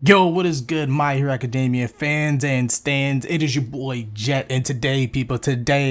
Yo, what is good, My Hero Academia fans and stans? It is your boy Jet, and today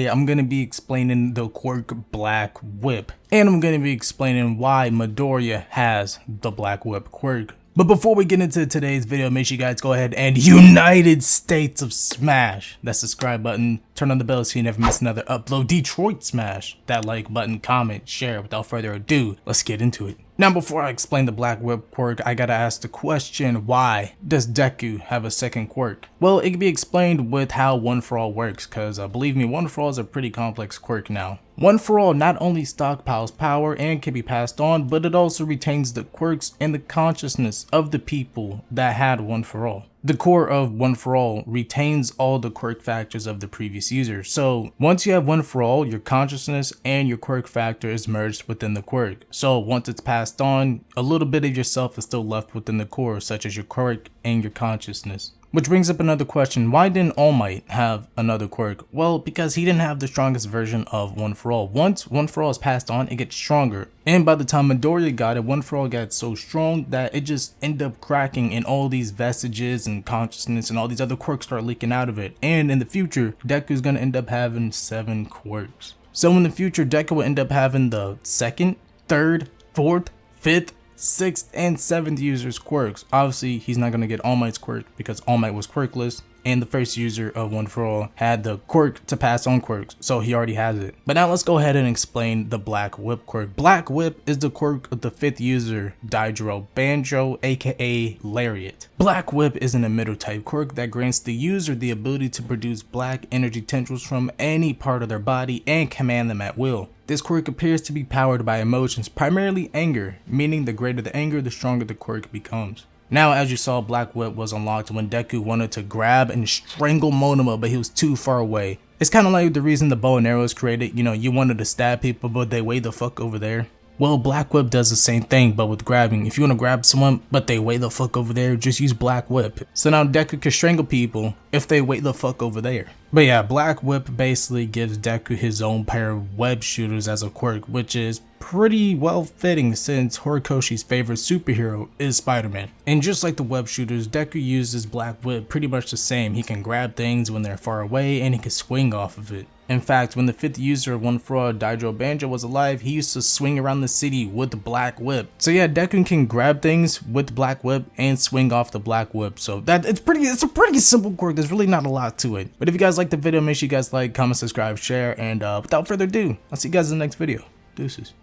I'm gonna be explaining the Quirk Black Whip, and I'm gonna be explaining why Midoriya has the Black Whip Quirk. But before we get into today's video, make sure you guys go ahead and United States of Smash that subscribe button, turn on the bell so you never miss another upload. Detroit Smash that like button, comment, share. Without further ado, let's get into it. Now, before I explain the Black Whip quirk, I gotta ask the question, why does Deku have a second quirk? Well, it can be explained with how One For All works, cause believe me, One For All is a pretty complex quirk now. One For All not only stockpiles power and can be passed on, but it also retains the quirks and the consciousness of the people that had One For All. The core of One For All retains all the quirk factors of the previous user. So once you have One For All, your consciousness and your quirk factor is merged within the quirk. So once it's passed on, a little bit of yourself is still left within the core, such as your quirk and your consciousness. Which brings up another question, why didn't All Might have another quirk? Well, because he didn't have the strongest version of One For All. Once One For All is passed on, it gets stronger. And by the time Midoriya got it, One For All got so strong that it just ended up cracking, and all these vestiges and consciousness and all these other quirks start leaking out of it. And in the future, Deku's gonna end up having 7 quirks. So in the future, Deku will end up having the 2nd, 3rd, 4th, 5th, 6th and 7th users quirks. Obviously, he's not going to get All Might's quirk because All Might was quirkless, and the first user of One For All had the quirk to pass on quirks, so he already has it. But now let's go ahead and explain the Black Whip quirk. Black Whip is the quirk of the 5th user, Daijiro Banjo, aka Lariat. Black Whip is an emitter type quirk that grants the user the ability to produce black energy tendrils from any part of their body and command them at will. This quirk appears to be powered by emotions, primarily anger, meaning the greater the anger, the stronger the quirk becomes. Now, as you saw, Black Whip was unlocked when Deku wanted to grab and strangle Monoma, but he was too far away. It's kind of like the reason the bow and arrow was created, you wanted to stab people, but they way the fuck over there. Well, Black Whip does the same thing, but with grabbing. If you want to grab someone, but they way the fuck over there, just use Black Whip. So now Deku can strangle people if they way the fuck over there. But yeah, Black Whip basically gives Deku his own pair of web shooters as a quirk, which is pretty well fitting since Horikoshi's favorite superhero is Spider-Man. And just like the web shooters, Deku uses Black Whip pretty much the same. He can grab things when they're far away and he can swing off of it. In fact, when the 5th user of One For All, Daijiro Banjo, was alive, he used to swing around the city with the Black Whip. So yeah, Deku can grab things with Black Whip and swing off the Black Whip. So it's a pretty simple quirk. There's really not a lot to it. But if you guys like the video, make sure you guys like, comment, subscribe, share, and without further ado, I'll see you guys in the next video. Deuces.